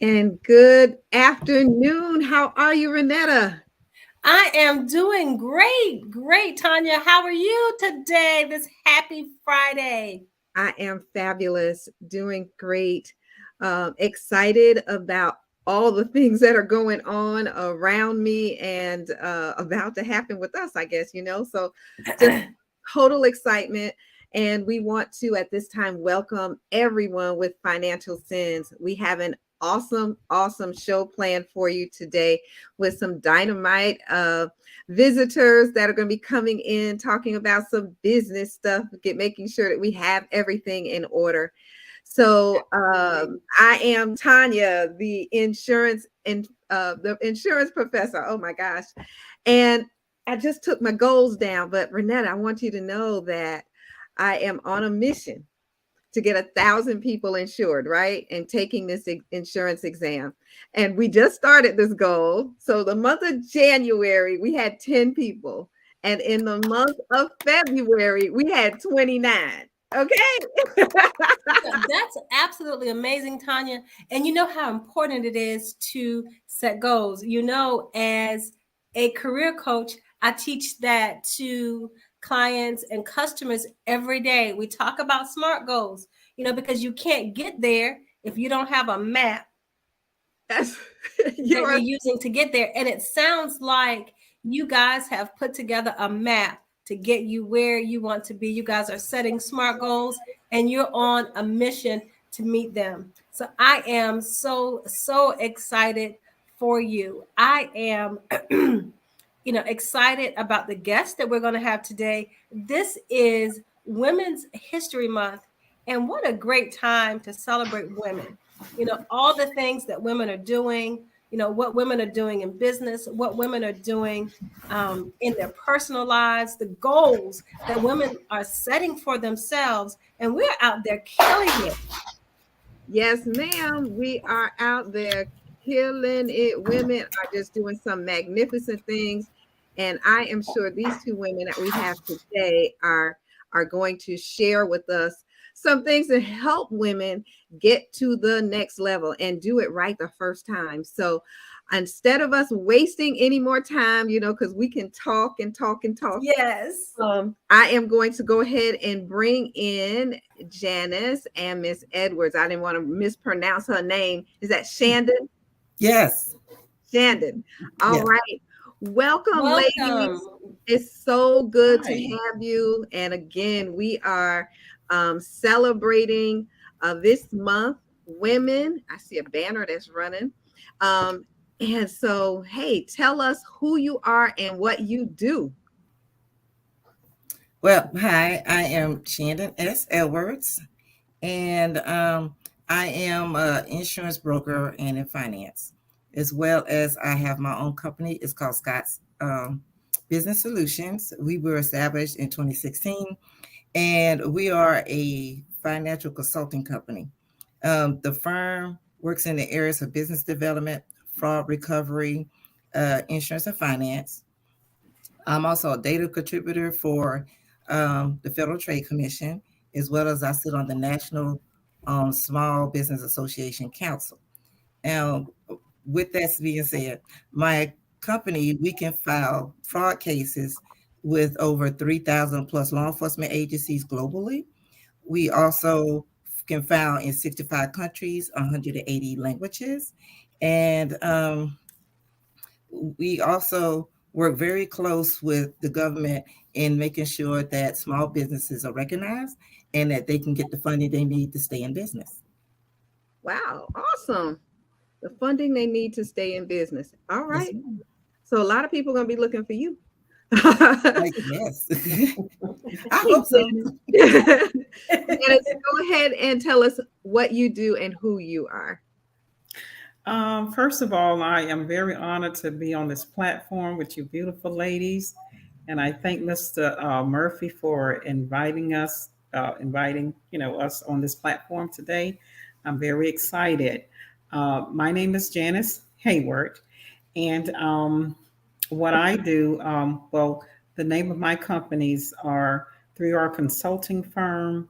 And good afternoon. How are you, Renetta? I am doing great, Tanya. How are you today, this happy Friday? I am fabulous, doing great. Excited about all the things that are going on around me and about to happen with us, I guess, So just total excitement. And we want to, at this time, welcome everyone with Financial Sins. We have an awesome show planned for you today with some dynamite visitors that are going to be coming in talking about some business stuff, making sure that we have everything in order. So I am Tanya, the insurance professor. Oh my gosh. And I just took my goals down, but Renetta, I want you to know that I am on a mission to get 1,000 people insured, right? And taking this insurance exam. And we just started this goal. So the month of January, we had 10 people. And in the month of February, we had 29. Okay. That's absolutely amazing, Tanya. And you know how important it is to set goals. As a career coach, I teach that to clients and customers every day. We talk about SMART goals, because you can't get there if you don't have a map That's that you're you're using to get there. And it sounds like you guys have put together a map to get you where you want to be. You guys are setting SMART goals and you're on a mission to meet them. So I am so excited for you. I am excited about the guest that we're going to have today. This is Women's History Month, and what a great time to celebrate women. All the things that women are doing, what women are doing in business, what women are doing in their personal lives, the goals that women are setting for themselves, and we're out there killing it. Yes, ma'am. We are out there killing it. Women are just doing some magnificent things. And I am sure these two women that we have today are going to share with us some things to help women get to the next level and do it right the first time. So instead of us wasting any more time, because we can talk and talk and talk. Yes. I am going to go ahead and bring in Janice and Miss Edwards. I didn't want to mispronounce her name. Is that Shandon? Yes. Shandon. All Yes. right. Welcome, ladies. Welcome. It's so good to Hi. have you. And again, we are celebrating this month, women. I see a banner that's running. And so, hey, tell us who you are and what you do. Well, hi, I am Shandon S. Edwards, and I am an insurance broker and in finance, as well as I have my own company. It's called Scott's Business Solutions. We were established in 2016, and we are a financial consulting company. The firm works in the areas of business development, fraud recovery, insurance, and finance. I'm also a data contributor for the Federal Trade Commission, as well as I sit on the National Small Business Association Council. And with that being said, my company, we can file fraud cases with over 3,000 plus law enforcement agencies globally. We also can file in 65 countries, 180 languages. And we also work very close with the government in making sure that small businesses are recognized and that they can get the funding they need to stay in business. Wow, awesome. The funding they need to stay in business. All Yes, right. ma'am. So a lot of people are going to be looking for you. Like, yes. I Hey, hope so. Janice. Janice, go ahead and tell us what you do and who you are. First of all, I am very honored to be on this platform with you beautiful ladies. And I thank Mr. Murphy for inviting us on this platform today. I'm very excited. My name is Janice Hayward, and what I do, well, the name of my companies are 3R Consulting Firm,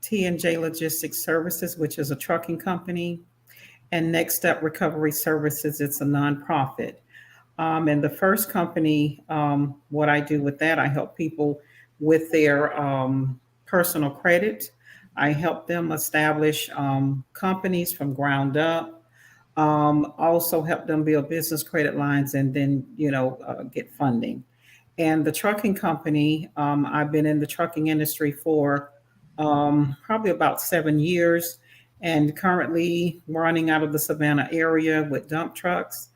T&J Logistics Services, which is a trucking company, and Next Step Recovery Services. It's a nonprofit. And the first company, what I do with that, I help people with their personal credit. I help them establish companies from ground up. Also help them build business credit lines and then, get funding. And the trucking company, I've been in the trucking industry for probably about 7 years and currently running out of the Savannah area with dump trucks.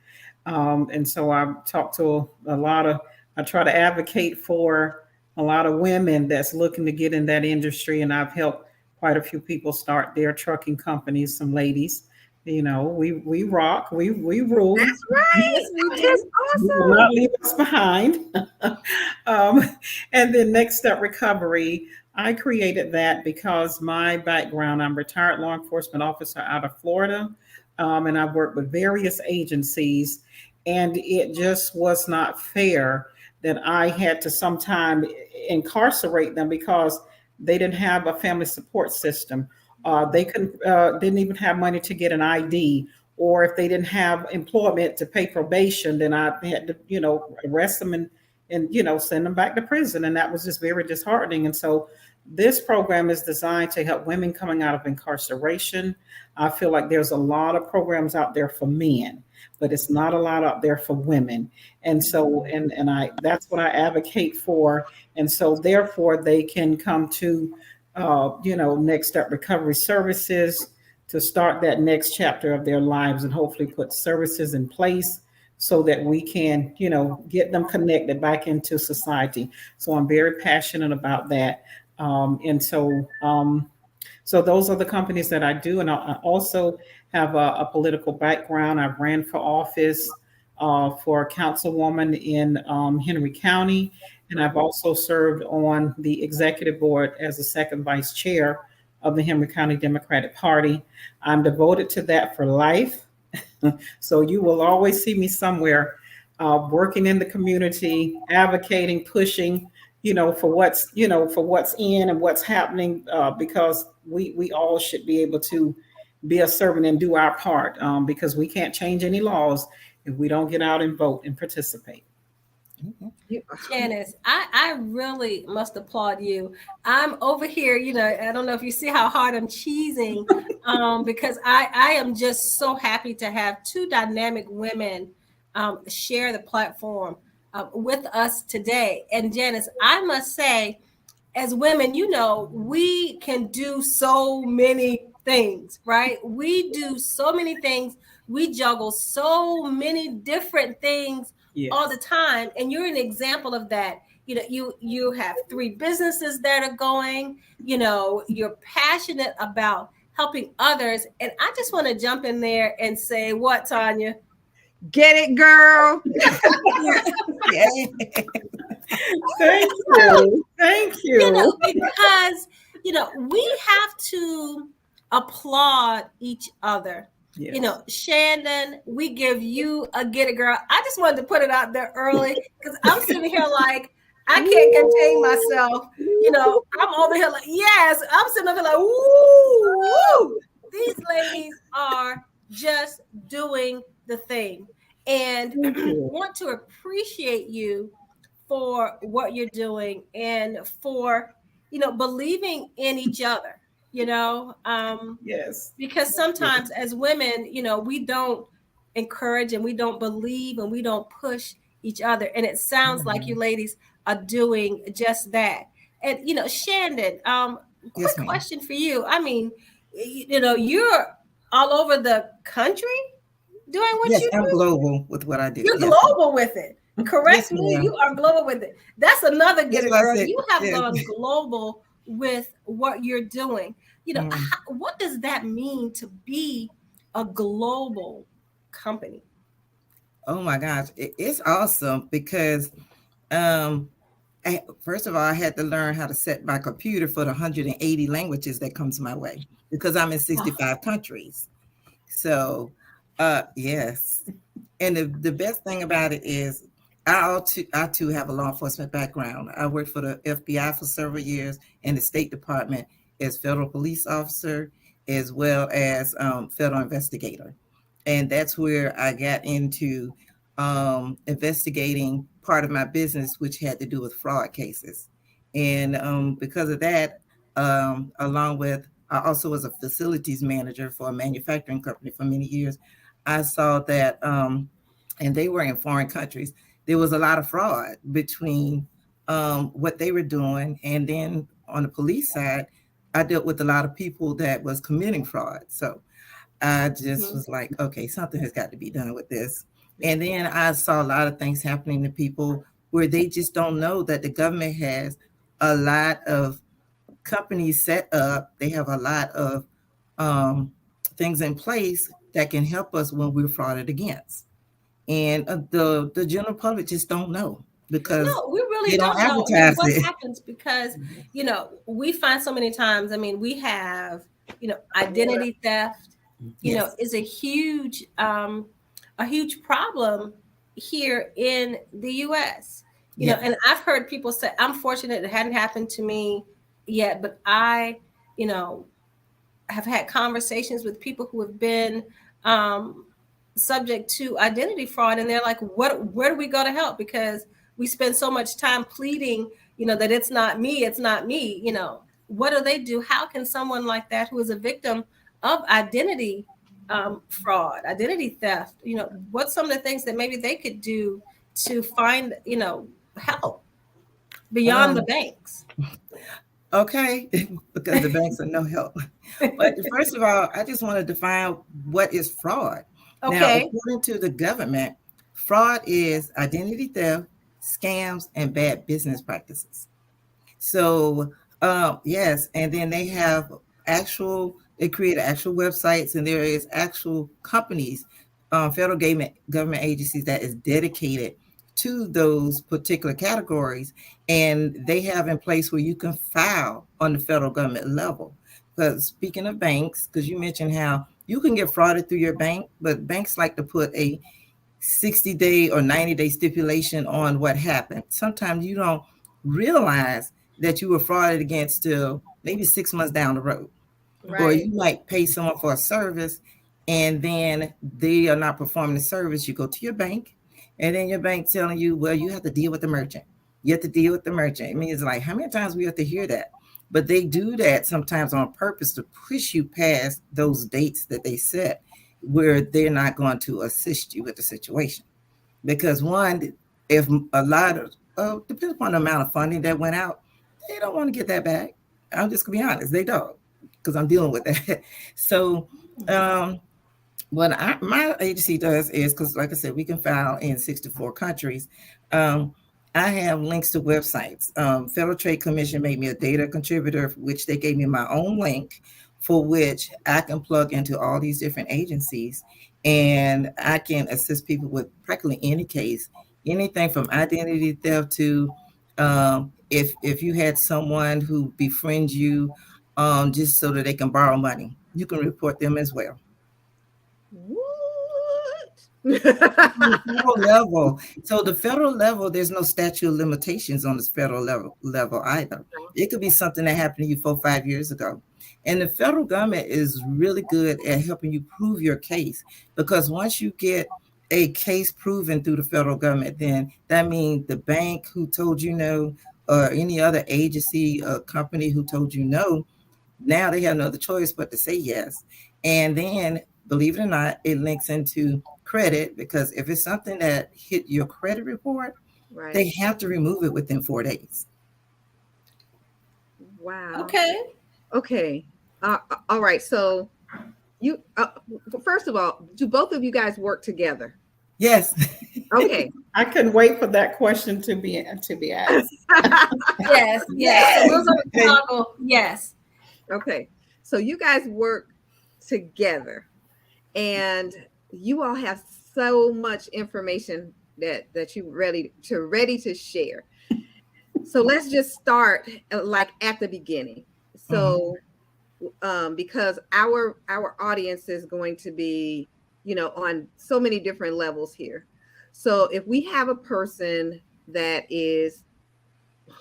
And so I've talked to I try to advocate for a lot of women that's looking to get in that industry. And I've helped quite a few people start their trucking companies, some ladies. We rock, we rule. That's right. Yes, we do. That's You will awesome. not leave us behind. um, and then Next Step Recovery, I created that because my background, I'm a retired law enforcement officer out of Florida, and I've worked with various agencies, and it just was not fair that I had to sometime incarcerate them because they didn't have a family support system. They didn't even have money to get an ID, or if they didn't have employment to pay probation, then I had to, arrest them and send them back to prison. And that was just very disheartening. And so this program is designed to help women coming out of incarceration. I feel like there's a lot of programs out there for men, but it's not a lot out there for women. And so, that's what I advocate for. And so therefore they can come to, Next Step Recovery Services to start that next chapter of their lives and hopefully put services in place so that we can, get them connected back into society. So I'm very passionate about that. So those are the companies that I do. And I also have a political background. I've ran for office for a councilwoman in Henry County. And I've also served on the executive board as the second vice chair of the Henry County Democratic Party. I'm devoted to that for life. So you will always see me somewhere working in the community, advocating, pushing, for what's in and what's happening, because we all should be able to be a servant and do our part, because we can't change any laws if we don't get out and vote and participate. Janice, I really must applaud you. I'm over here, I don't know if you see how hard I'm cheesing, because I am just so happy to have two dynamic women share the platform with us today. And Janice, I must say, as women, we can do so many things, right? We do so many things. We juggle so many different things. Yes. All the time. And you're an example of that. You have 3 businesses that are going, you're passionate about helping others. And I just want to jump in there and say, what, Tanya? Get it, girl. Thank you. Because, we have to applaud each other. Yes. Shandon, we give you a get it, girl. I just wanted to put it out there early because I'm sitting here like, I can't contain myself. I'm over here like, yes, I'm sitting over here like, woo. These ladies are just doing the thing. And want to appreciate you for what you're doing and for, believing in each other. Yes, because sometimes as women, we don't encourage and we don't believe and we don't push each other. And it sounds like you ladies are doing just that. And, Shandon, quick question for you. I mean, you're all over the country doing what you do. I'm global with what I do. You're global with it. Correct me. You are global with it. That's another get it, girl. You have gone global with what you're doing. What does that mean to be a global company? Oh my gosh, it's awesome because first of all, I had to learn how to set my computer for the 180 languages that comes my way because I'm in 65 countries. So yes. And the best thing about it is I too have a law enforcement background. I worked for the FBI for several years and the State Department as federal police officer, as well as federal investigator. And that's where I got into investigating part of my business, which had to do with fraud cases. And because of that, along with, I also was a facilities manager for a manufacturing company for many years. I saw that, and they were in foreign countries, there was a lot of fraud between what they were doing. And then on the police side, I dealt with a lot of people that was committing fraud. So I just was like, okay, something has got to be done with this. And then I saw a lot of things happening to people where they just don't know that the government has a lot of companies set up. They have a lot of things in place that can help us when we're frauded against. And the general public just don't know because No, we really they don't don't know. advertise What it. happens because, we find so many times, we have, identity theft, Yes. is a huge problem here in the US. Yeah. And I've heard people say, I'm fortunate it hadn't happened to me yet, but I, have had conversations with people who have been subject to identity fraud, and they're like, where do we go to help? Because we spend so much time pleading, that it's not me, what do they do? How can someone like that who is a victim of identity fraud, identity theft, what's some of the things that maybe they could do to find, help beyond the banks? Okay, because the banks are no help. But first of all, I just want to define what is fraud. Now, Okay. according to the government, fraud is identity theft, scams, and bad business practices. So, yes, and then they have they create actual websites, and there is actual companies, federal government agencies that is dedicated to those particular categories, and they have in place where you can file on the federal government level. Because speaking of banks, because you mentioned how you can get frauded through your bank, but banks like to put a 60-day or 90-day stipulation on what happened. Sometimes you don't realize that you were frauded against till maybe 6 months down the road. Right. Or you might pay someone for a service and then they are not performing the service. You go to your bank and then your bank telling you, well, you have to deal with the merchant. You have to deal with the merchant. I mean, it's like, how many times we have to hear that? But they do that sometimes on purpose to push you past those dates that they set where they're not going to assist you with the situation. Because one, if a lot of, depends upon the amount of funding that went out, they don't want to get that back. I'm just gonna be honest, they don't, because I'm dealing with that. So what my agency does is, because like I said, we can file in 64 countries. I have links to websites. Federal Trade Commission made me a data contributor, which they gave me my own link for which I can plug into all these different agencies, and I can assist people with practically any case, anything from identity theft to if you had someone who befriends you just so that they can borrow money, you can report them as well. What? Federal level. So the federal level, there's no statute of limitations on this federal level either. It could be something that happened to you 4 or 5 years ago. And the federal government is really good at helping you prove your case, because once you get a case proven through the federal government, then that means the bank who told you no, or any other agency or company who told you no, now they have no other choice but to say yes. And then, believe it or not, it links into credit, because if it's something that hit your credit report, Right. they have to remove it within 4 days. Wow. Okay. All right. So you first of all, do both of you guys work together? Yes. Okay. I couldn't wait for that question to be asked. Yes. Yes. So those are the toggle. Yes. Okay. So you guys work together, and you all have so much information that you ready to share. So let's just start like at the beginning. So because our audience is going to be, on so many different levels here. So if we have a person that is,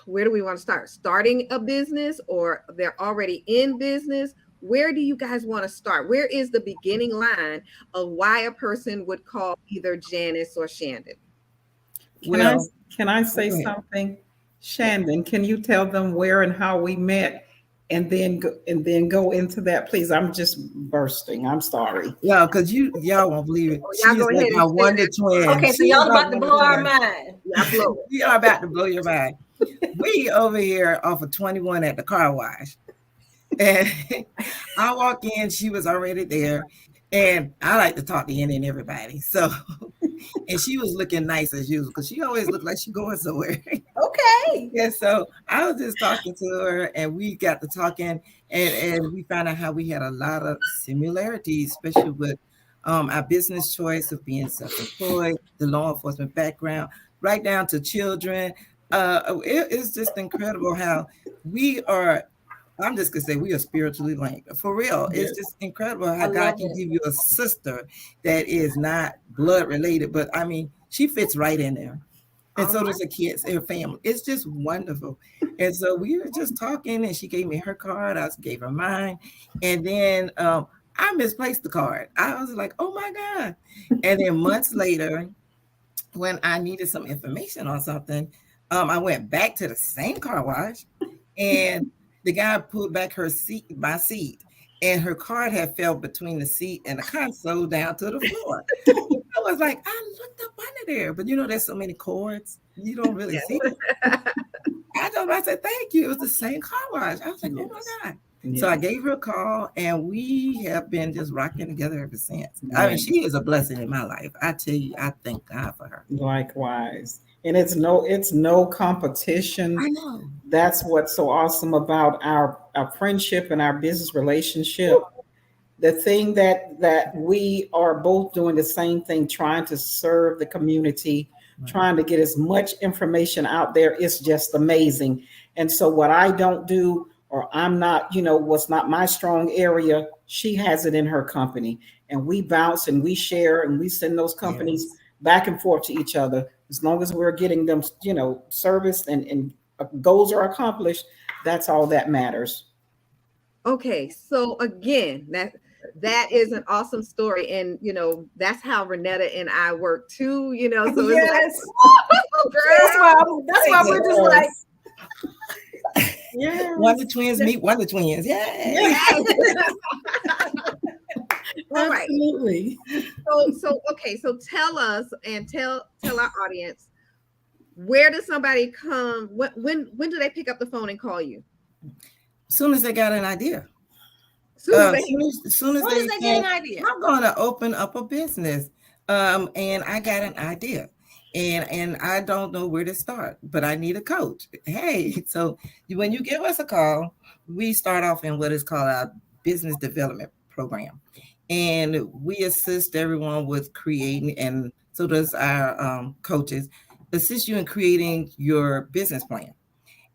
where do we want to start? Starting a business, or they're already in business, where do you guys want to start? Where is the beginning line of why a person would call either Janice or Shandon? Can I Well, can I say go ahead. something? Shandon, can you tell them where and how we met and then go into that, please? I'm just bursting. I'm sorry. Yeah, because y'all won't believe it. Oh, y'all She's go like ahead my and share wonder that. twin. Okay, so She is y'all my about to wonder blow our twin. mind. Y'all blow it. We are about to blow your mind. We over here off of 21 at the car wash. And I walk in, she was already there. And I like to talk to any and everybody. So, and she was looking nice as usual because she always looked like she going somewhere. Okay. Yeah, so I was just talking to her and we got to talking and we found out how we had a lot of similarities, especially with our business choice of being self-employed, the law enforcement background, right down to children. It is just incredible how we are. I'm just gonna say we are spiritually linked. For real. It's Yes. just incredible I how God love can it. give you a sister that is not blood related, but I mean, she fits right in there. And All so right. does her kids, her family. It's just wonderful. And so we were just talking, and she gave me her card. I gave her mine. And then I misplaced the card. I was like, oh my God. And then months later, when I needed some information on something, I went back to the same car wash, and the guy pulled back my seat, and her card had fell between the seat and the console down to the floor. I was like, I looked up under there, but there's so many cords, you don't really Yes. see it. I told her, I said, thank you. It was the same car wash. I was like, oh my Yes. God. Yes. So I gave her a call, and we have been just rocking together ever since. I mean, Right. she is a blessing in my life. I tell you, I thank God for her. Likewise. And it's no competition. I know. That's what's so awesome about our friendship and our business relationship. The thing that we are both doing the same thing, trying to serve the community, Right. trying to get as much information out there, is just amazing. And so what I don't do, or I'm not, what's not my strong area, she has it in her company. And we bounce and we share and we send those companies Yes. back and forth to each other. As long as we're getting them, serviced and goals are accomplished, that's all that matters. Okay, so again, that is an awesome story, and that's how Renetta and I work too. So it's Yes. like, oh, That's girl. why we're just like, Yeah. Wonder twins meet Wonder twins. Yay. All right. Absolutely. So okay, so tell us and tell our audience, where does somebody come? When do they pick up the phone and call you? As soon as they got an idea. Soon as they- As soon as as they get an say, idea. I'm going to open up a business, and I got an idea, and I don't know where to start, but I need a coach. Hey, so when you give us a call, we start off in what is called our business development program, and we assist everyone with creating, and so does our coaches, assist you in creating your business plan.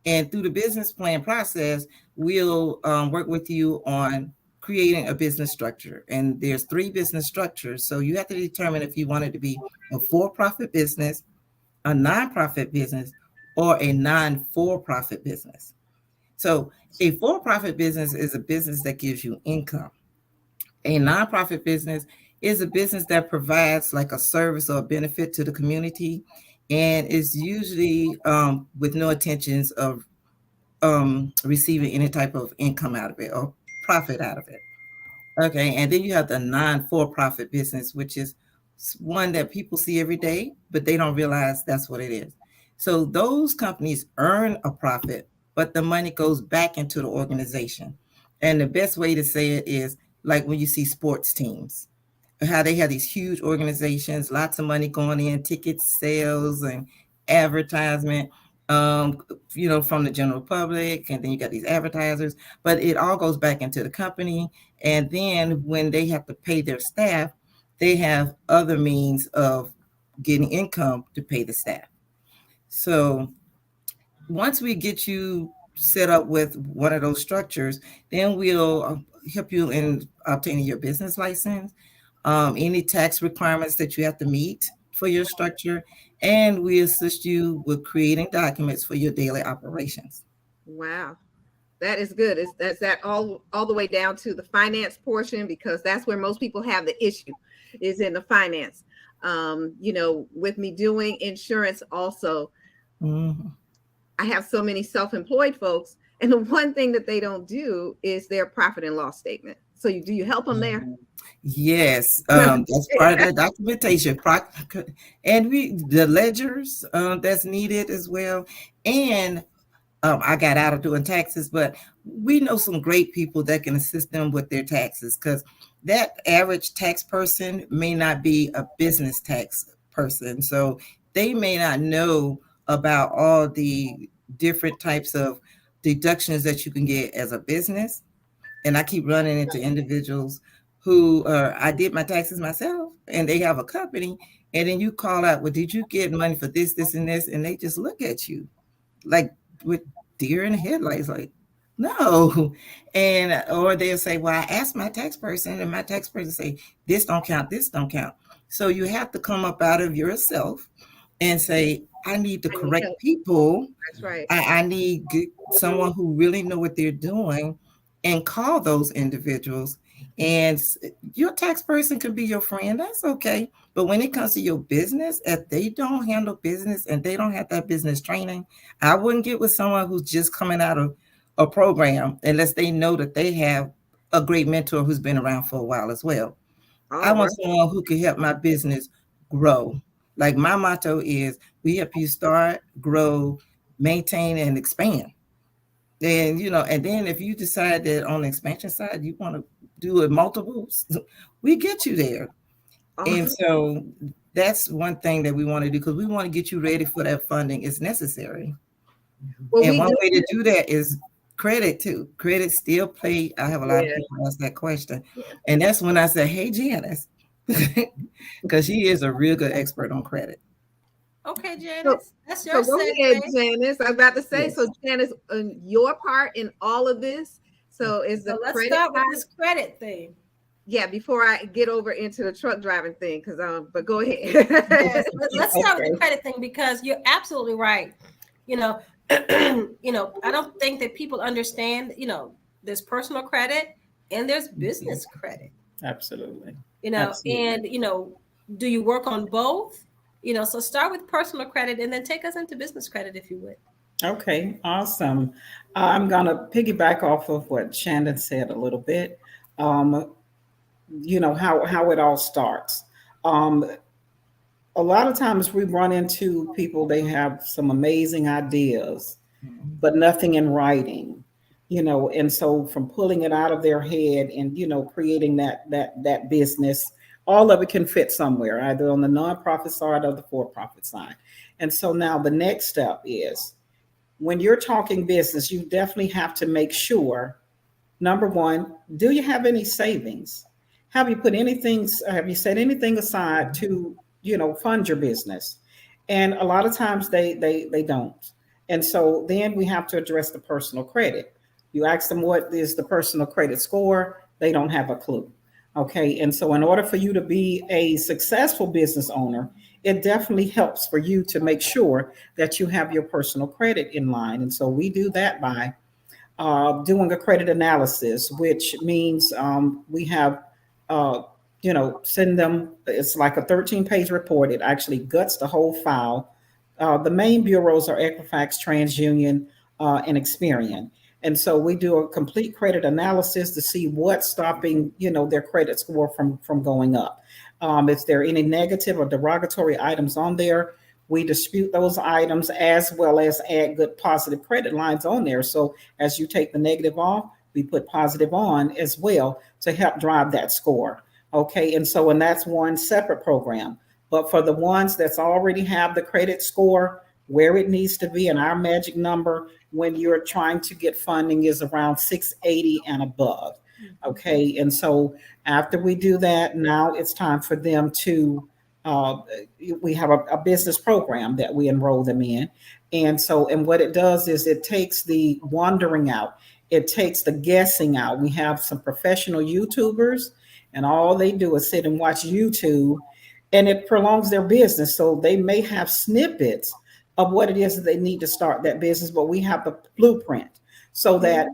And through the business plan process, we'll work with you on creating a business structure. And there's 3 business structures. So you have to determine if you want it to be a for-profit business, a nonprofit business, or a non-for-profit business. So a for-profit business is a business that gives you income. A nonprofit business is a business that provides like a service or a benefit to the community, and is usually with no intentions of receiving any type of income out of it or profit out of it. Okay, and then you have the non-for-profit business, which is one that people see every day, but they don't realize that's what it is. So those companies earn a profit, but the money goes back into the organization. And the best way to say it is like when you see sports teams, how they have these huge organizations, lots of money going in, ticket sales and advertisement, from the general public, and then you got these advertisers, but it all goes back into the company. And then when they have to pay their staff, they have other means of getting income to pay the staff. So once we get you set up with one of those structures, then we'll help you in obtaining your business license, any tax requirements that you have to meet for your structure, and we assist you with creating documents for your daily operations. Wow, That is good. That's that all the way down to the finance portion, because that's where most people have the issue, is in the finance. With me doing insurance also, Mhm. I have so many self-employed folks, and the one thing that they don't do is their profit and loss statement. So do you help them there? Yes, that's part of the documentation, and the ledgers that's needed as well. And I got out of doing taxes, but we know some great people that can assist them with their taxes, because that average tax person may not be a business tax person. So they may not know about all the different types of deductions that you can get as a business. And I keep running into individuals who I did my taxes myself and they have a company. And then you call out, well, did you get money for this, this, and this? And they just look at you like with deer in the headlights, like, no. And or they'll say, well, I asked my tax person, and my tax person say, this don't count, this don't count. So you have to come up out of yourself and say, I need the I need correct help. people. That's right. I need someone who really know what they're doing, and call those individuals. And your tax person can be your friend. That's okay. But when it comes to your business, if they don't handle business and they don't have that business training, I wouldn't get with someone who's just coming out of a program unless they know that they have a great mentor who's been around for a while as well. I All want right. someone who can help my business grow. Like my motto is, we help you start, grow, maintain, and expand. And then if you decide that on the expansion side, you want to do it multiples, we get you there. And Awesome. so that's one thing that we want to do, because we want to get you ready for that funding. It's necessary. Well, And we one do. way to do that is credit too. Credit still play. I have a lot of Yeah. people ask that question. And that's when I say, hey, Janice, because she is a real good expert on credit. Okay, So, Janice, that's your go ahead, segue. Janice. I was about to say, Yes. so Janice, your part in all of this. So is the So let's credit start with side? this credit thing. Yeah, before I get over into the truck driving thing, but go ahead. Yes, let's start with the Okay. credit thing, because you're absolutely right. You know, I don't think that people understand, there's personal credit and there's business credit, Absolutely. and, Absolutely. do you work on both? So start with personal credit and then take us into business credit, if you would. Okay, awesome. I'm going to piggyback off of what Shannon said a little bit. Um, how it all starts. Um, a lot of times we run into people, they have some amazing ideas, but nothing in writing, and so from pulling it out of their head and creating that business, all of it can fit somewhere, either on the nonprofit side or the for-profit side. And so now the next step is, when you're talking business, you definitely have to make sure, number one, do you have any savings? Have you set anything aside to, fund your business? And a lot of times they don't. And so then we have to address the personal credit. You ask them what is the personal credit score, they don't have a clue. Okay. And so in order for you to be a successful business owner, it definitely helps for you to make sure that you have your personal credit in line. And so we do that by doing a credit analysis, which means we have, send them, it's like a 13-page report. It actually guts the whole file. The main bureaus are Equifax, TransUnion, and Experian. And so we do a complete credit analysis to see what's stopping, their credit score from going up. If there are any negative or derogatory items on there, we dispute those items, as well as add good positive credit lines on there. So as you take the negative off, we put positive on as well to help drive that score. Okay, and that's one separate program. But for the ones that's already have the credit score where it needs to be, and our magic number when you're trying to get funding is around 680 and above. Okay, and so after we do that, now it's time for them to, we have a business program that we enroll them in. And what it does is it takes the wandering out, it takes the guessing out. We have some professional YouTubers, and all they do is sit and watch YouTube, and it prolongs their business. So they may have snippets of what it is that they need to start that business, but we have the blueprint. so that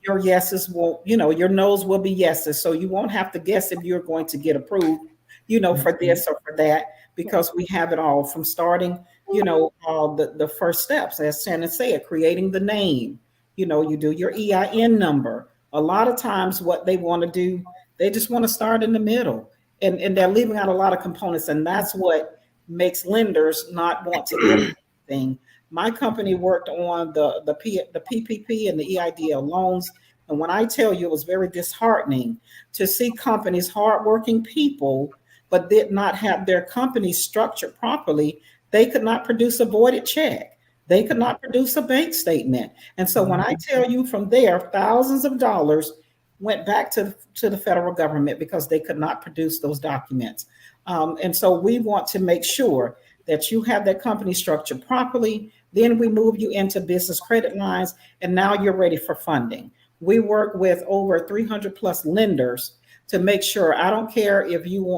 your yeses will, your no's will be yeses. So you won't have to guess if you're going to get approved, for this or for that, because we have it all from starting, the first steps, as Shannon said, creating the name. You do your EIN number. A lot of times what they want to do, they just want to start in the middle, and they're leaving out a lot of components. And that's what makes lenders not want to do anything. My company worked on the PPP and the EIDL loans. And when I tell you, it was very disheartening to see companies, hardworking people, but did not have their company structured properly. They could not produce a voided check. They could not produce a bank statement. And so when I tell you from there, thousands of dollars went back to the federal government because they could not produce those documents. And so we want to make sure that you have that company structured properly. Then we move you into business credit lines, and now you're ready for funding. We work with over 300 plus lenders to make sure. I don't care if you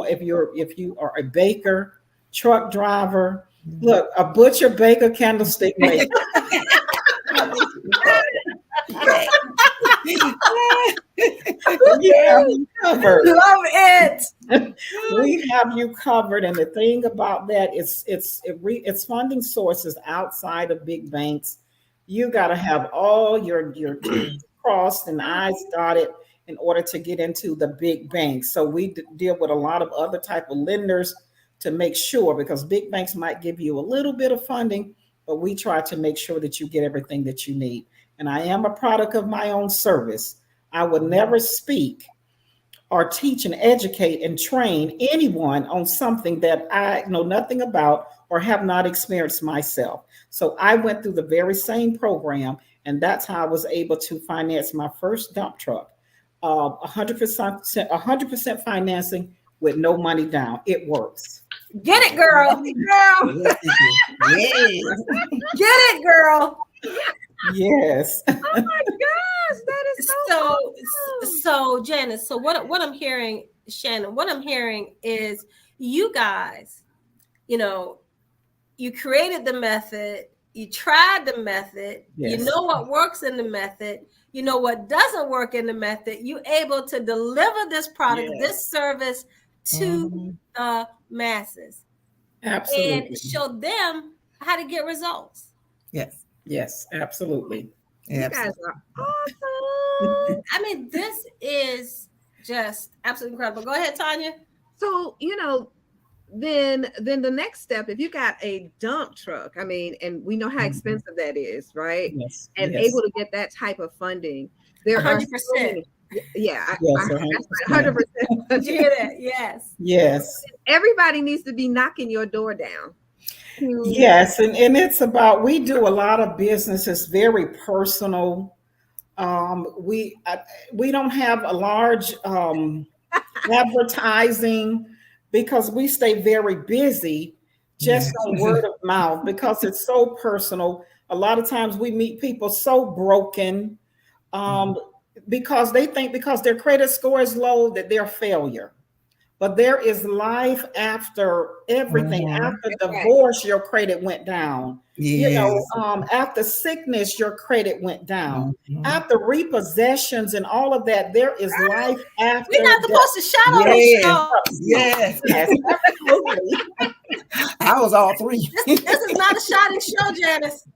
are a baker, truck driver, look, a butcher, baker, candlestick maker. We have you covered. Love it. We have you covered, and the thing about that is it's funding sources outside of big banks. You got to have all your T's crossed and I's dotted in order to get into the big banks. So we deal with a lot of other type of lenders to make sure, because big banks might give you a little bit of funding, but we try to make sure that you get everything that you need. And I am a product of my own service. I would never speak or teach and educate and train anyone on something that I know nothing about or have not experienced myself. So I went through the very same program, and that's how I was able to finance my first dump truck. 100% financing with no money down. It works. Get it, girl. Girl. Yes. Get it, girl. Yes. Oh my gosh, that is So Janice, so what I'm hearing, Shannon, what I'm hearing is you guys, you created the method, you tried the method, Yes. You know what works in the method, you know what doesn't work in the method, you able to deliver this product, Yes. this service to the masses. Absolutely. And show them how to get results. Yes. Yes, absolutely. you guys Absolutely. are awesome. I mean, this is just absolutely incredible. Go ahead, Tanya. So, then the next step, if you got a dump truck, and we know how expensive that is, right? Yes. And yes. able to get that type of funding, there are 100%. so many- yeah, Yes, 100%. Did you hear that? Yes. Yes. Everybody needs to be knocking your door down. Yes, and it's about, we do a lot of business. It's very personal. We don't have a large advertising because we stay very busy just on word of mouth, because it's so personal. A lot of times we meet people so broken because they think because their credit score is low that they're a failure. But there is life after everything. After divorce, your credit went down. Yes. After sickness, your credit went down. After repossessions and all of that, there is life after. We're not supposed to shout on this show. Yes. Yes, absolutely. I was all three. This is not a shouting show, Janice.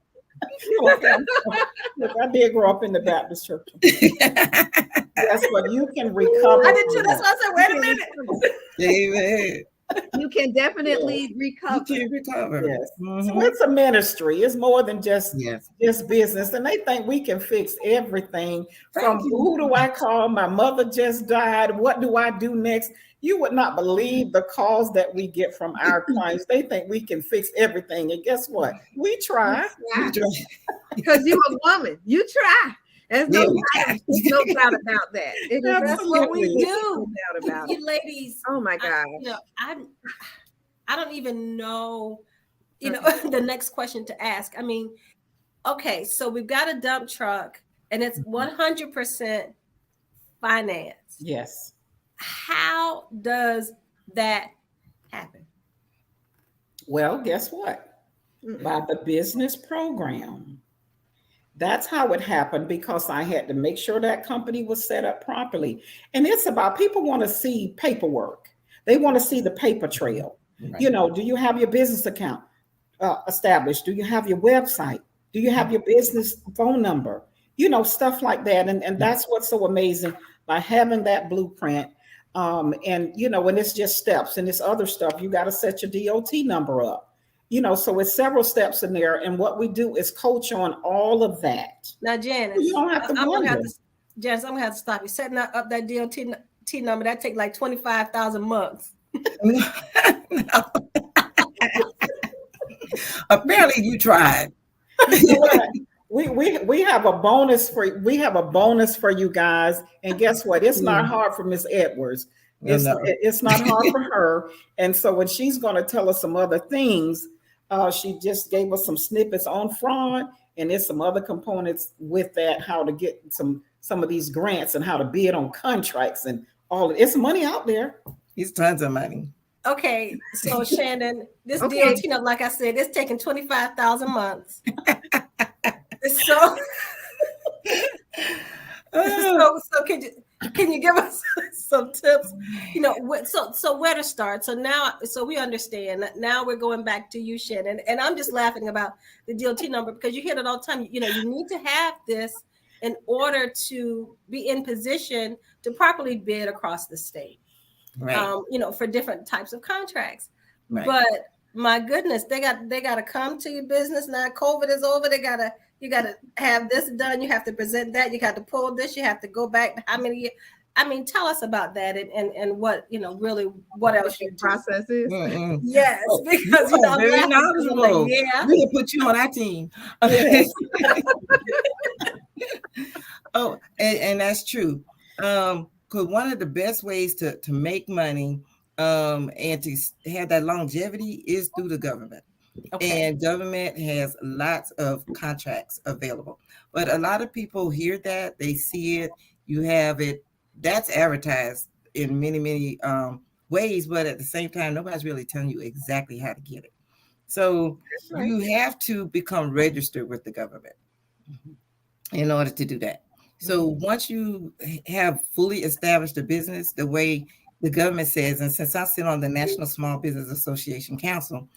Look, I did grow up in the Baptist church. Yes, but you can recover. I did too. That's why I said, wait a minute. Amen. You can definitely recover. You can recover. Yes. So it's a ministry. It's more than just business. And they think we can fix everything from who do I call? My mother just died. What do I do next? You would not believe the calls that we get from our clients. They think we can fix everything. And guess what? We try. Because you're a woman. You try. There's no doubt about that. That's what we do. No doubt about it. You ladies. Oh my God. I don't even know, the next question to ask. I mean, okay, so we've got a dump truck and it's 100% finance. Yes. How does that happen? Well, guess what? By the business program. That's how it happened, because I had to make sure that company was set up properly. And it's about, people want to see paperwork. They want to see the paper trail. Right. You know, do you have your business account established? Do you have your website? Do you have your business phone number? You know, stuff like that. And that's what's so amazing by having that blueprint. And, you know, and it's just steps, and this other stuff, you got to set your DOT number up. You know, so it's several steps in there. And what we do is coach on all of that. Now, Janice, You don't have to I'm gonna have wonder. to, Janice, I'm gonna have to stop you. Setting up that DOT number, that take like 25,000 months. No. Apparently you tried. You know what? We have a bonus for you guys. And guess what? It's not hard for Miss Edwards. It's not hard for her. And so when she's going to tell us some other things, she just gave us some snippets on fraud, and there's some other components with that, how to get some of these grants and how to bid on contracts and all of it. It's money out there. It's tons of money. Okay, so Shannon, this Okay. DOT number, like I said, it's taking 25,000 months. So, so can you give us some tips? You know, so where to start? So now, so we understand that now we're going back to you, Shannon, and I'm just laughing about the DOT number because you hear it all the time. You know, you need to have this in order to be in position to properly bid across the state. Right. You know, for different types of contracts. Right. But my goodness, they got to come to your business now. COVID is over. You gotta have this done. You have to present that. You got to pull this. You have to go back. How many? I mean, tell us about that and what, you know, really what else you do. Process is. Mm-mm. Yes, because You you are know, very I'm knowledgeable. like, yeah. We can put you on our team. Oh, and that's true. Because one of the best ways to make money and to have that longevity is through the government. Okay. And government has lots of contracts available. But a lot of people hear that, they see it, you have it, that's advertised in many, many ways, but at the same time, nobody's really telling you exactly how to get it. So right. you have to become registered with the government in order to do that. So once you have fully established a business the way the government says, and since I sit on the National Small Business Association Council,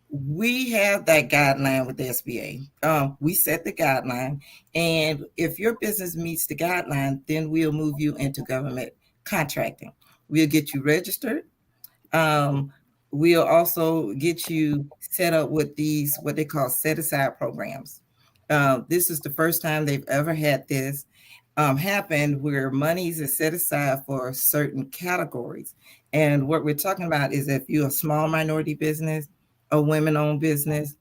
we have that guideline with the SBA. We set the guideline, and if your business meets the guideline, then we'll move you into government contracting. We'll get you registered. We'll also get you set up with these, what they call set-aside programs. This is the first time they've ever had this happen, where monies is set aside for certain categories. And what we're talking about is if you're a small minority business, a women-owned business,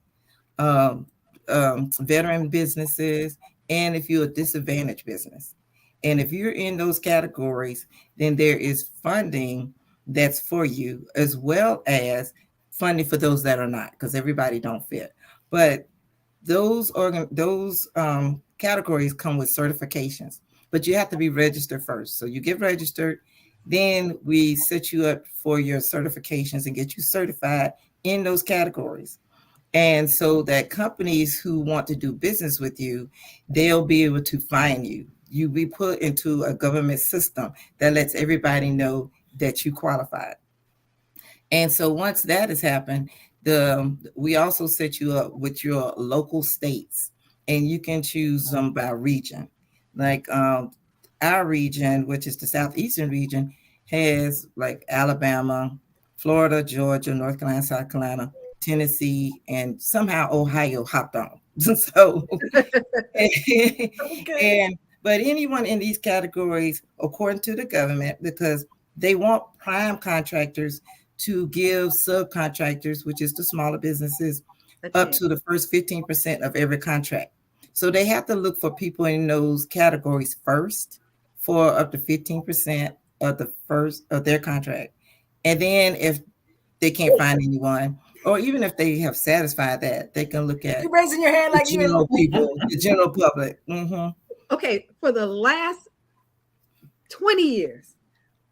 veteran businesses, and if you're a disadvantaged business. And if you're in those categories, then there is funding that's for you, as well as funding for those that are not, because everybody don't fit. But those categories come with certifications, but you have to be registered first. So you get registered, then we set you up for your certifications and get you certified in those categories. And so that companies who want to do business with you, they'll be able to find you. You'll be put into a government system that lets everybody know that you qualified. And so once that has happened, we also set you up with your local states, and you can choose them by region. Like our region, which is the Southeastern region, has like Alabama, Florida, Georgia, North Carolina, South Carolina, Tennessee, and somehow Ohio hopped on. So, but anyone in these categories, according to the government, because they want prime contractors to give subcontractors, which is the smaller businesses, up to the first 15% of every contract. So they have to look for people in those categories first for up to 15% of the first of their contract. And then if they can't find anyone, or even if they have satisfied that, they can look at you raising your hand like general people, the general public. Mm-hmm. Okay, for the last 20 years,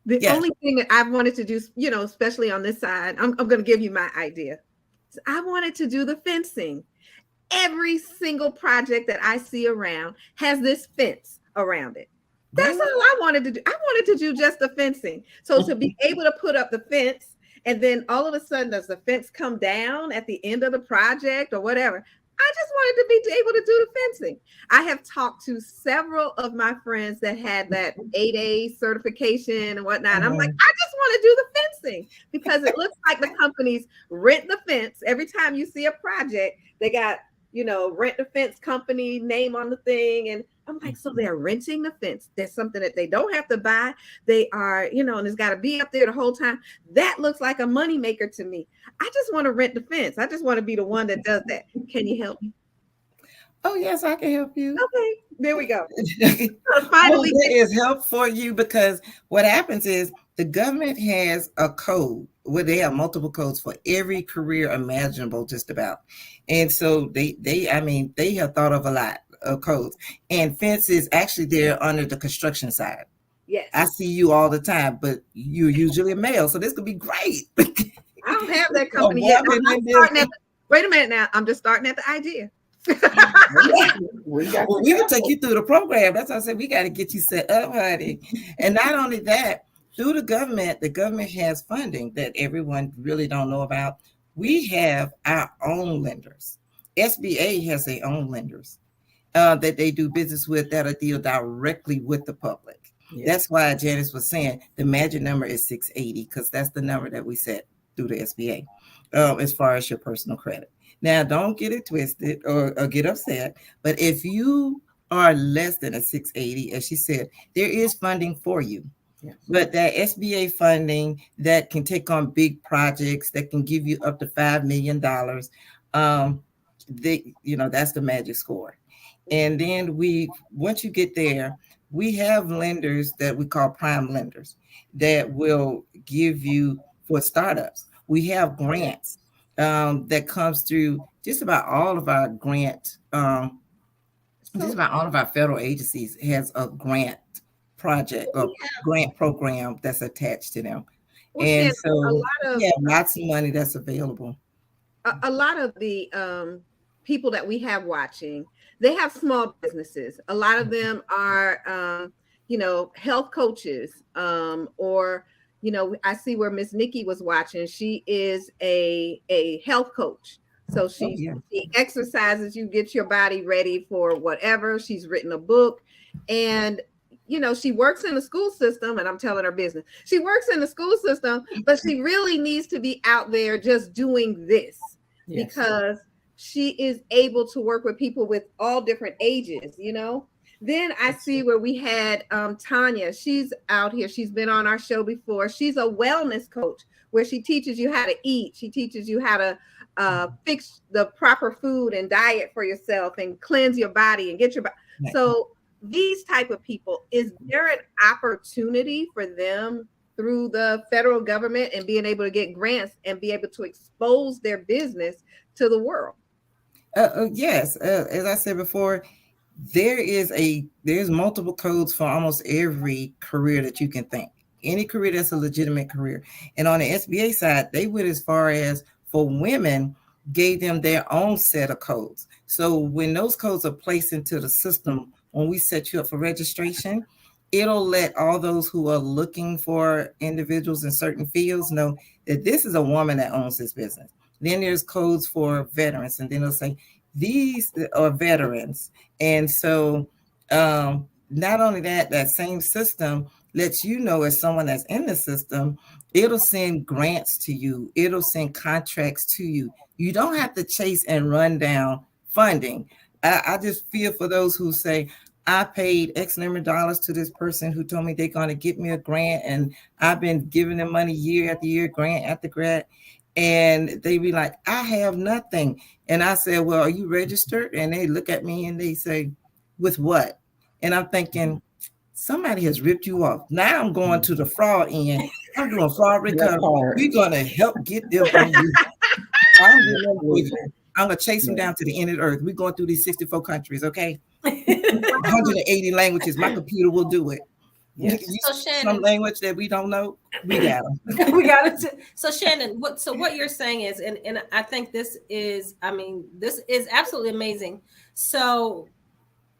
the Yes. only thing that I've wanted to do, you know, especially on this side, I'm going to give you my idea. I wanted to do the fencing. every single project that I see around has this fence around it. That's all I wanted to do. I wanted to do just the fencing. So to be able to put up the fence, and then all of a sudden, does the fence come down at the end of the project or whatever? I just wanted to be able to do the fencing. I have talked to several of my friends that had that 8A certification and whatnot. I'm like, I just want to do the fencing because it looks like the companies rent the fence. Every time you see a project, they got, rent the fence company name on the thing. And I'm like, so they're renting the fence. There's something that they don't have to buy. They are, and it's got to be up there the whole time. That looks like a moneymaker to me. I just want to rent the fence. I just want to be the one that does that. Can you help me? Oh, yes, I can help you. Okay, there we go. Finally, there is help for you because what happens is the government has a code where they have multiple codes for every career imaginable, just about. And so they have thought of a lot of codes, and fence is actually there under the construction side. Yes, I see you all the time, but you're usually a male, so this could be great. I don't have that company yet. Wait a minute now. I'm just starting at the idea. We will take you through the program. That's why I said we got to get you set up, honey. And not only that, through the government has funding that everyone really don't know about. We have our own lenders. SBA has their own lenders that they do business with that deal directly with the public. Yeah. That's why Janice was saying the magic number is 680 because that's the number that we set through the SBA as far as your personal credit. Now, don't get it twisted or get upset, but if you are less than a 680, as she said, there is funding for you. Yes. But that SBA funding that can take on big projects that can give you up to $5 million, that's the magic score. And then once you get there, we have lenders that we call prime lenders that will give you for startups. We have grants that comes through just about all of our grant. Just about all of our federal agencies has a grant project or grant program that's attached to them. Well, and so lots of money that's available. A lot of the people that we have watching, they have small businesses. A lot of them are, health coaches or, I see where Miss Nikki was watching. She is a health coach. So she exercises you, get your body ready for whatever. She's written a book and, she works in the school system, and I'm telling her business. She works in the school system, but she really needs to be out there just doing this because she is able to work with people with all different ages, Then I see where we had Tanya. She's out here. She's been on our show before. She's a wellness coach where she teaches you how to eat. She teaches you how to fix the proper food and diet for yourself and cleanse your body and get your body. So these type of people, is there an opportunity for them through the federal government and being able to get grants and be able to expose their business to the world? Yes. As I said before, there's multiple codes for almost every career that you can think. Any career that's a legitimate career. And on the SBA side, they went as far as for women, gave them their own set of codes. So when those codes are placed into the system, when we set you up for registration, it'll let all those who are looking for individuals in certain fields know that this is a woman that owns this business. Then there's codes for veterans, and then they'll say, these are veterans. And so not only that same system lets you know as someone that's in the system, it'll send grants to you. It'll send contracts to you. You don't have to chase and run down funding. I just feel for those who say, I paid X number of dollars to this person who told me they're going to get me a grant, and I've been giving them money year after year, grant after grant. And they be like, I have nothing. And I said, well, are you registered? And they look at me and they say, with what? And I'm thinking, somebody has ripped you off. Now I'm going to the fraud end. I'm doing fraud recovery. We're going to help get them from you. I'm going to chase them down to the end of the earth. We're going through these 64 countries, okay? 180 languages. My computer will do it. Yes. So Some Shannon, language that we don't know, we got them. we got it. So Shannon, what you're saying is, and I think this is, I mean, this is absolutely amazing. So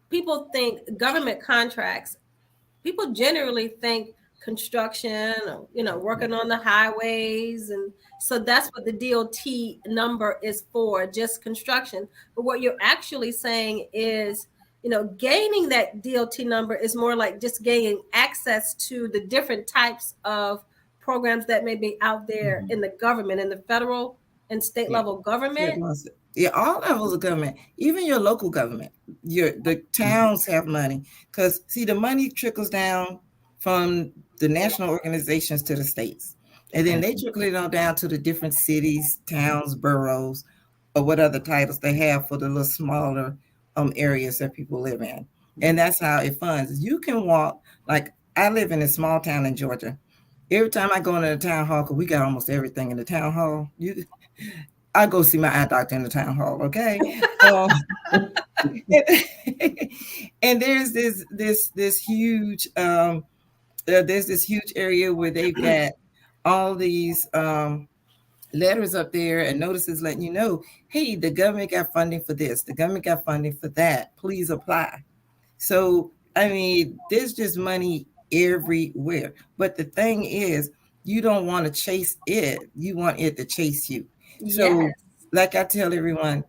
people think government contracts. People generally think construction, or, working on the highways, and so that's what the DOT number is for, just construction. But what you're actually saying is, gaining that DOT number is more like just gaining access to the different types of programs that may be out there in the government, in the federal and state Yeah. level government. Yeah, all levels of government, even your local government, the towns have money, because see, the money trickles down from the national organizations to the states, and then they trickle it on down to the different cities, towns, boroughs, or what other titles they have for the little smaller areas that people live in, and that's how it funds. You can walk, like I live in a small town in Georgia. Every time I go into the town hall, because we got almost everything in the town hall, I go see my eye doctor in the town hall, okay? And there's this huge area where they've got all these letters up there and notices letting you know, hey, the government got funding for this, the government got funding for that, please apply. So I mean, there's just money everywhere. But the thing is, you don't want to chase it, you want it to chase you. So, Yes. like I tell everyone,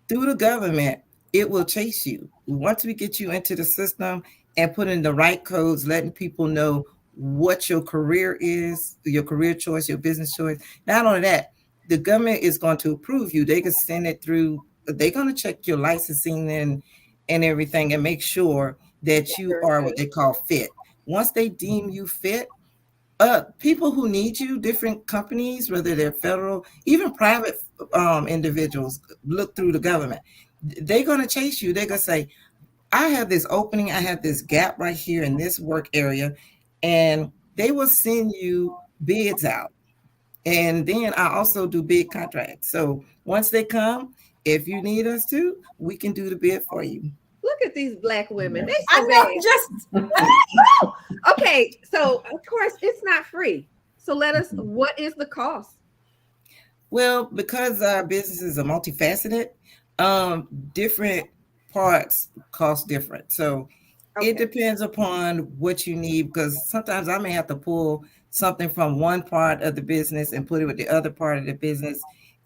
through the government, it will chase you. Once we get you into the system and put in the right codes, letting people know what your career is, your career choice, your business choice. Not only that, the government is going to approve you. They can send it through, they're going to check your licensing and everything and make sure that you are what they call fit. Once they deem you fit, people who need you, different companies, whether they're federal, even private individuals, look through the government. They're going to chase you. They're going to say, I have this opening, I have this gap right here in this work area, and they will send you bids out. And then I also do bid contracts. So once they come, if you need us to, we can do the bid for you. Look at these Black women. They I so know, bad. just Okay, so of course it's not free. So what is the cost? Well, because our businesses are multifaceted, different parts cost different. So it depends upon what you need, because sometimes I may have to pull something from one part of the business and put it with the other part of the business.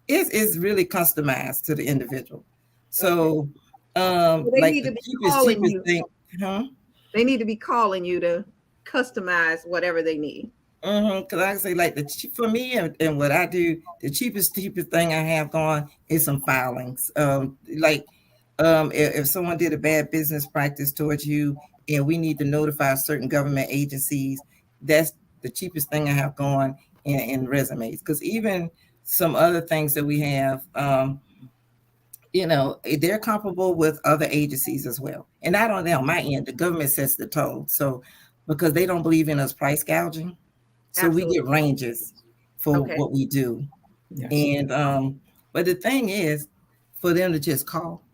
It's really customized to the individual. So So they like need the to be cheapest calling you. thing, huh? They need to be calling you to customize whatever they need. Because I say, like, for me and what I do, the cheapest thing I have going is some filings. If someone did a bad business practice towards you and we need to notify certain government agencies, that's the cheapest thing I have going in resumes. Because even some other things that we have, they're comparable with other agencies as well. And not only on my end, the government sets the tone. So because they don't believe in us price gouging, so we get ranges for what we do. Yes. And but the thing is for them to just call.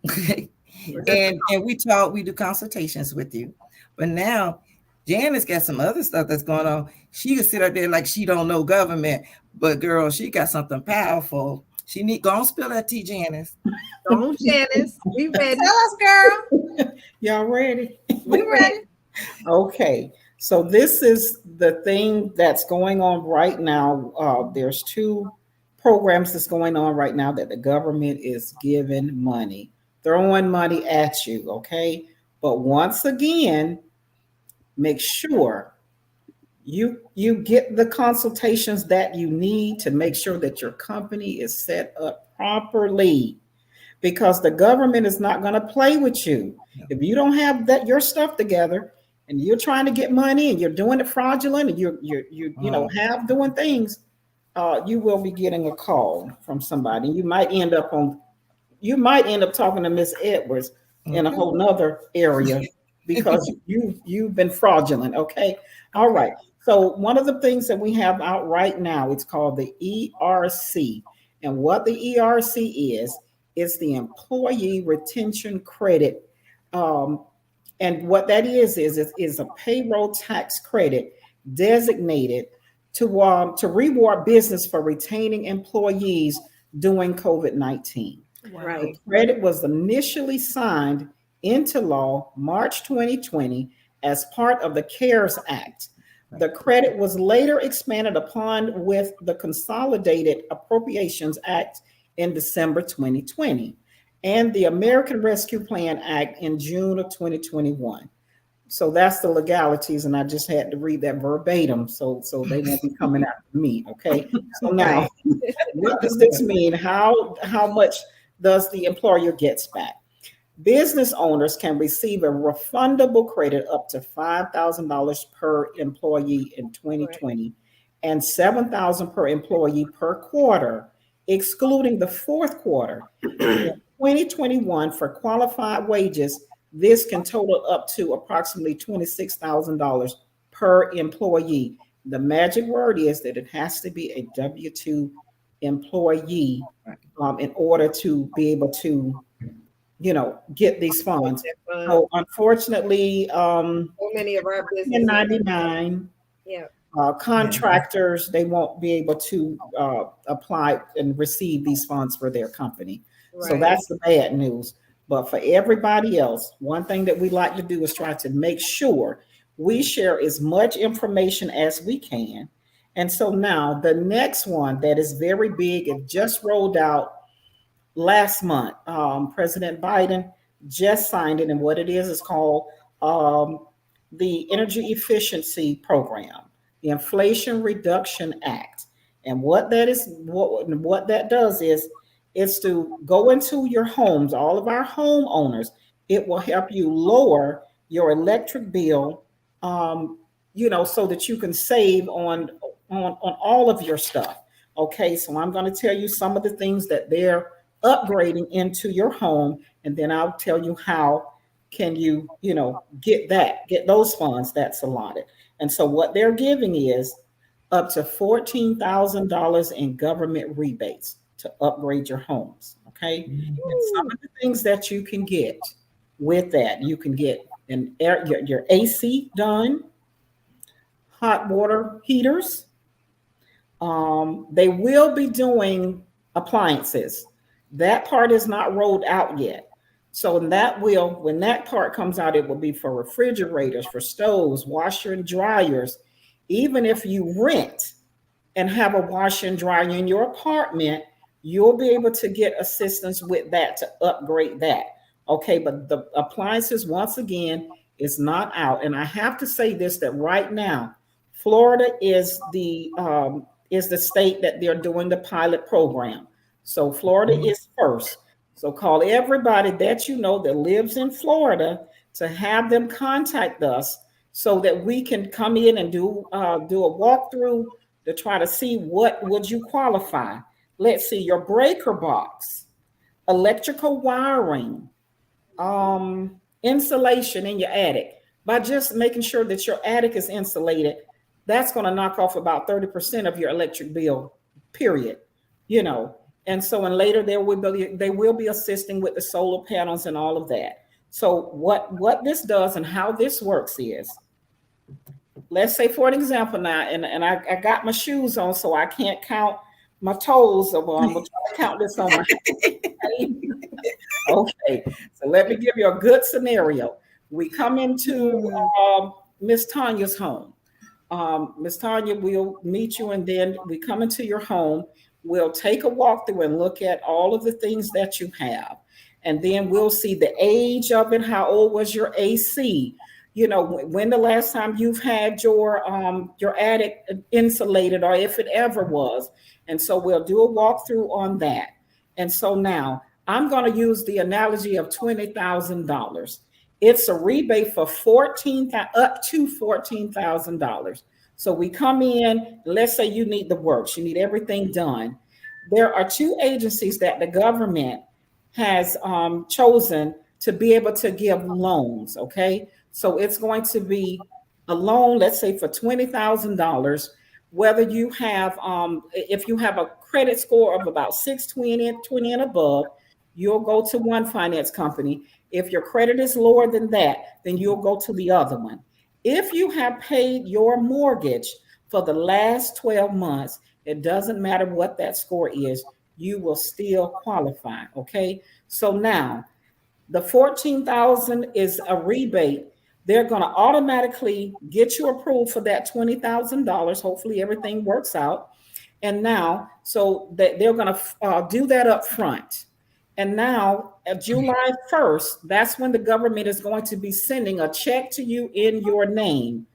and we talk, we do consultations with you. But now Janice got some other stuff that's going on. She can sit up there like she don't know government, but girl, she got something powerful. Go on, spill that tea, Janice. Go on, Janice. We ready. tell us, girl. Y'all ready? We ready. Okay. So this is the thing that's going on right now. There's two programs that's going on right now that the government is giving money, throwing money at you. Okay. But once again, make sure you get the consultations that you need to make sure that your company is set up properly, because the government is not going to play with you. If you don't have your stuff together and you're trying to get money and you're doing it fraudulent and you're have doing things, you will be getting a call from somebody. You might end up talking to Miss Edwards in a whole nother area because you've been fraudulent. Okay. All right. So one of the things that we have out right now, it's called the ERC. And what the ERC is the Employee Retention Credit. And what that is a payroll tax credit designated to reward business for retaining employees during COVID-19. Wow. Right. The credit was initially signed into law March 2020 as part of the CARES Act. The credit was later expanded upon with the Consolidated Appropriations Act in December 2020 and the American Rescue Plan Act in June of 2021. So that's the legalities, and I just had to read that verbatim, so they won't be coming after me. Okay. So now, what does this mean? How much does the employer gets back? Business owners can receive a refundable credit up to $5,000 per employee in 2020 and $7,000 per employee per quarter, excluding the fourth quarter. In 2021, for qualified wages, this can total up to approximately $26,000 per employee. The magic word is that it has to be a W-2 employee in order to be able to, get these funds. So unfortunately, So many of our businesses. 1099 Yeah. contractors, they won't be able to apply and receive these funds for their company. So Right. that's the bad news. But for everybody else, one thing that we like to do is try to make sure we share as much information as we can. And so now the next one that is very big, it just rolled out last month. President Biden just signed it, and what it is called the Energy Efficiency Program, the Inflation Reduction Act. And what that does is to go into your homes, all of our homeowners. It will help you lower your electric bill, so that you can save on all of your stuff. Okay, so I'm going to tell you some of the things that they're upgrading into your home, and then I'll tell you how can you, get those funds that's allotted. And so what they're giving is up to $14,000 in government rebates to upgrade your homes. Okay, and some of the things that you can get with that, you can get your AC done, hot water heaters. They will be doing appliances. That part is not rolled out yet. So when that part comes out, it will be for refrigerators, for stoves, washer and dryers. Even if you rent and have a washer and dryer in your apartment, you'll be able to get assistance with that to upgrade that. Okay, but the appliances, once again, is not out. And I have to say this, that right now, Florida is the state that they're doing the pilot program. So Florida is first. So call everybody that that lives in Florida to have them contact us so that we can come in and do a walkthrough to try to see what would you qualify. Let's see, your breaker box, electrical wiring, insulation in your attic. By just making sure that your attic is insulated, that's going to knock off about 30% of your electric bill, period. And so, and later they will be assisting with the solar panels and all of that. So what this does and how this works is, let's say for an example now, and I got my shoes on, so I can't count my toes. I'm going to try to count this on my Okay, so let me give you a good scenario. We come into Miss Tanya's home. Miss Tanya will meet you, and then we come into your home. We'll take a walkthrough and look at all of the things that you have. And then we'll see the age of it. How old was your AC? When the last time you've had your attic insulated, or if it ever was. And so we'll do a walkthrough on that. And so now I'm going to use the analogy of $20,000. It's a rebate for up to $14,000. So we come in, let's say you need the works, you need everything done. There are two agencies that the government has chosen to be able to give loans, okay? So it's going to be a loan, let's say for $20,000, whether you have, if you have a credit score of about 620 and above, you'll go to one finance company. If your credit is lower than that, then you'll go to the other one. If you have paid your mortgage for the last 12 months, it doesn't matter what that score is, you will still qualify. Okay. So now the 14,000 is a rebate. They're going to automatically get you approved for that $20,000. Hopefully everything works out. And now, so they're going to do that up front. And now, July 1st, that's when the government is going to be sending a check to you in your name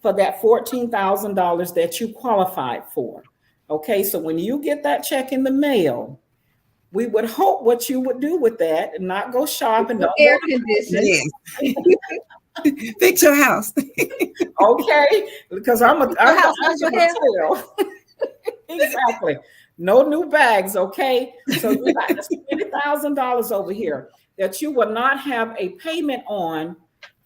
for that $14,000 that you qualified for. Okay, so when you get that check in the mail, we would hope what you would do with that and not go shopping. Air conditioning. Yes. Fix your house. Okay, because I'm a tell. Exactly. No new bags, okay? So you got $20,000 over here that you will not have a payment on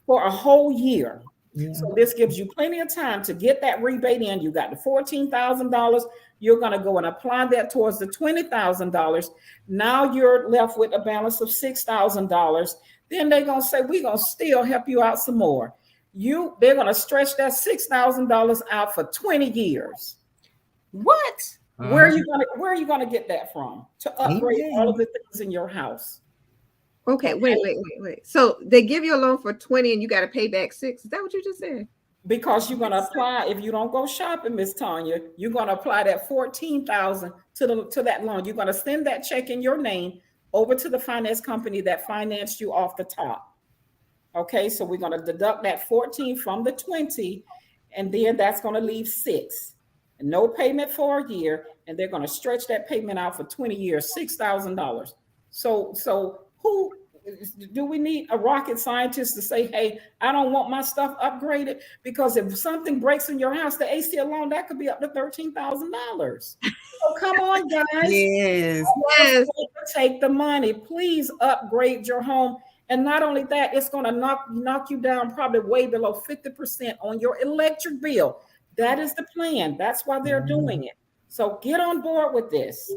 for a whole year. Yeah. So this gives you plenty of time to get that rebate in. You got the $14,000. You're going to go and apply that towards the $20,000. Now you're left with a balance of $6,000. Then they're going to say, we're going to still help you out some more. They're going to stretch that $6,000 out for 20 years. What? Where are you going to get that from to upgrade all of the things in your house? Okay, wait. So they give you a loan for 20 and you got to pay back 6. Is that what you just said? Because you're going to apply, if you don't go shopping, Miss Tanya, you're going to apply that $14,000 to that loan. You're going to send that check in your name over to the finance company that financed you off the top. Okay, so we're going to deduct that 14 from the 20, and then that's going to leave 6. And no payment for a year, and they're going to stretch that payment out for 20 years, $6,000. So who do we need a rocket scientist to say, hey, I don't want my stuff upgraded? Because if something breaks in your house, the AC alone, that could be up to $13,000. So come on, guys. Yes. Take the money. Please upgrade your home. And not only that, it's going to knock you down probably way below 50% on your electric bill. That is the plan. That's why they're doing it. So get on board with this.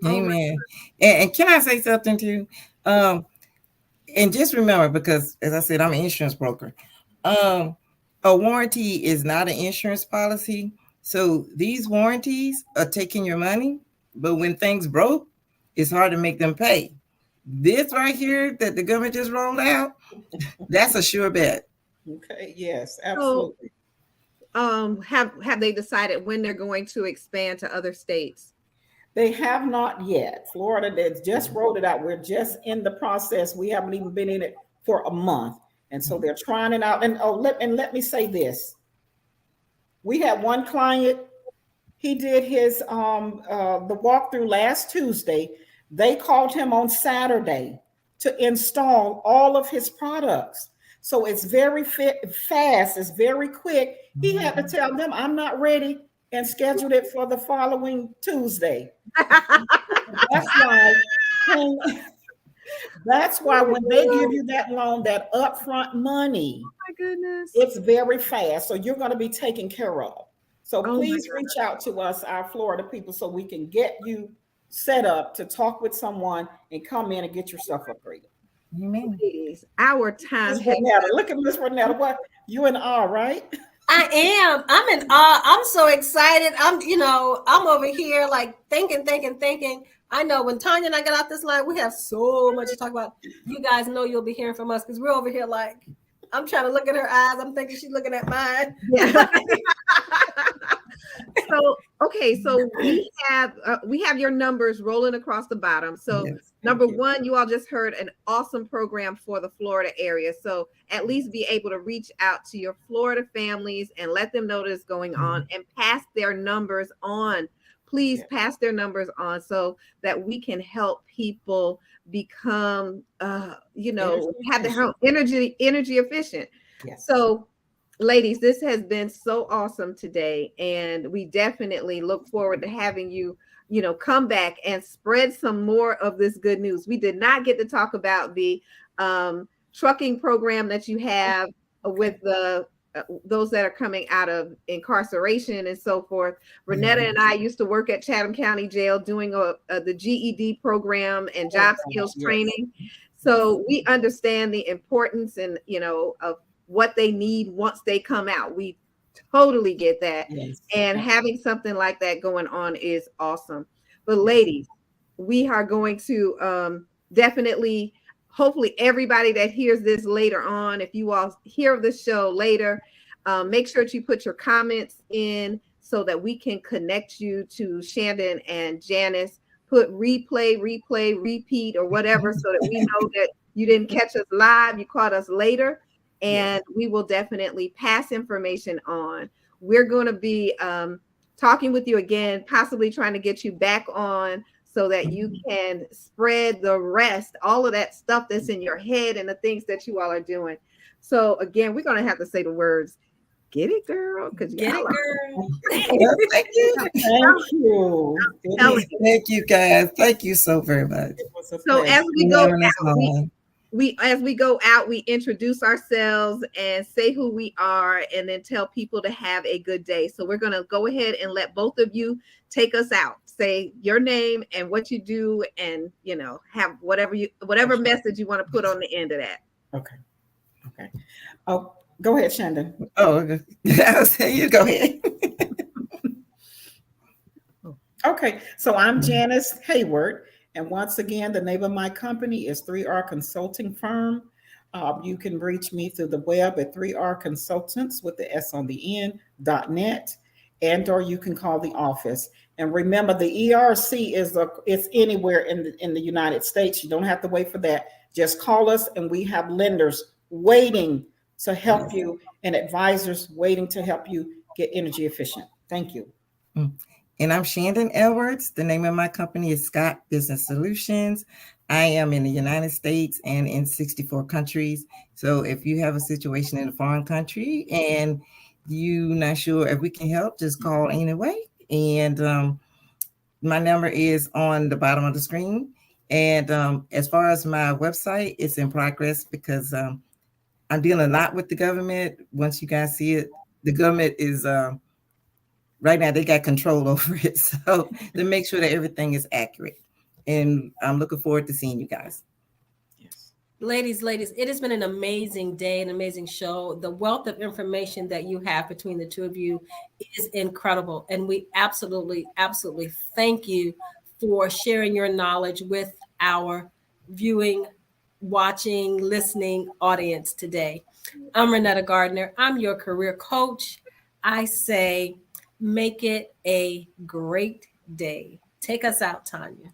Amen. And can I say something to you? And just remember, because as I said, I'm an insurance broker. A warranty is not an insurance policy. So these warranties are taking your money, but when things broke, it's hard to make them pay. This right here that the government just rolled out, that's a sure bet. Okay. Yes, absolutely. So, have they decided when they're going to expand to other states? They have not yet. Florida, they just rolled it out. We're just in the process. We haven't even been in it for a month. And so they're trying it out. And let me say this. We had one client, he did his the walkthrough last Tuesday. They called him on Saturday to install all of his products. So it's very fast, it's very quick. He had to tell them, I'm not ready, and scheduled it for the following Tuesday. That's why when they give you that loan, that upfront money, oh my goodness, it's very fast. So you're going to be taken care of. So please reach out to us, our Florida people, so we can get you set up to talk with someone and come in and get your stuff upgraded. Amen. Please, our time. Look at Miss Renetta. What, you in awe, right? I am. I'm in awe. I'm so excited. I'm over here like thinking. I know when Tanya and I got off this line, we have so much to talk about. You guys know you'll be hearing from us because we're over here like, I'm trying to look at her eyes. I'm thinking she's looking at mine. Yeah. So we have your numbers rolling across the bottom. So yes, number one, you all just heard an awesome program for the Florida area. So at least be able to reach out to your Florida families and let them know what's going on and pass their numbers on. Please pass their numbers on so that we can help people become, have their energy efficient. Yes. So ladies, this has been so awesome today. And we definitely look forward to having you, come back and spread some more of this good news. We did not get to talk about the trucking program that you have with those that are coming out of incarceration and so forth. Renetta and I used to work at Chatham County Jail doing the GED program and job skills training. So we understand the importance and, of what they need once they come out. We totally get that. Yes. And having something like that going on is awesome. But ladies, we are going to definitely, hopefully everybody that hears this later on, if you all hear the show later, make sure that you put your comments in so that we can connect you to Shandon and Janice. Put replay, repeat, or whatever, so that we know that you didn't catch us live, you caught us later, and we will definitely pass information on. We're going to be talking with you again, possibly trying to get you back on so that you can spread the rest, all of that stuff that's in your head and the things that you all are doing. So again, we're going to have to say the words, get it, girl, because Get it, girl. Well, thank you. Thank you. Thank you, guys. Thank you so very much. It was a So pleasure. as we go Having us out, on. as we go out, we introduce ourselves and say who we are, and then tell people to have a good day. So we're going to go ahead and let both of you take us out. Say your name and what you do, and have whatever message you want to put on the end of that. Okay. Oh, go ahead, Shandon. Oh, okay. I was saying, you go ahead. Okay, so I'm Janice Hayward, and once again, the name of my company is 3R Consulting Firm. You can reach me through the web at 3R Consultants with the S on the end .net, and/or you can call the office. And remember, the ERC is anywhere in the United States. You don't have to wait for that. Just call us, and we have lenders waiting to help you and advisors waiting to help you get energy efficient. Thank you. And I'm Shandon Edwards. The name of my company is Scott Business Solutions. I am in the United States and in 64 countries. So if you have a situation in a foreign country and you're not sure if we can help, just call anyway. And my number is on the bottom of the screen. And as far as my website, it's in progress because I'm dealing a lot with the government. Once you guys see it, the government is right now, they got control over it. So to make sure that everything is accurate. And I'm looking forward to seeing you guys. Yes. Ladies, it has been an amazing day, an amazing show. The wealth of information that you have between the two of you is incredible. And we absolutely thank you for sharing your knowledge with our viewing, watching, listening audience today. I'm Renetta Gardner. I'm your career coach. I say, make it a great day. Take us out, Tanya.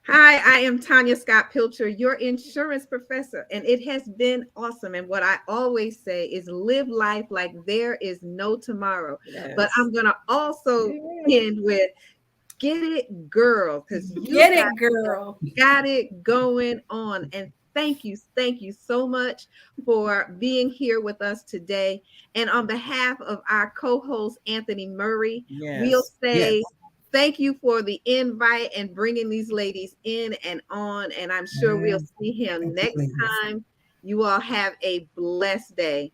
Hi, I am Tanya Scott Pilcher, your insurance professor, and it has been awesome. And what I always say is live life like there is no tomorrow. Yes. But I'm going to also end with get it, girl, because you Get it, girl. got it going on. And thank you so much for being here with us today. And on behalf of our co-host, Anthony Murray, we'll say thank you for the invite and bringing these ladies in and on. And I'm sure we'll see him next time. You all have a blessed day.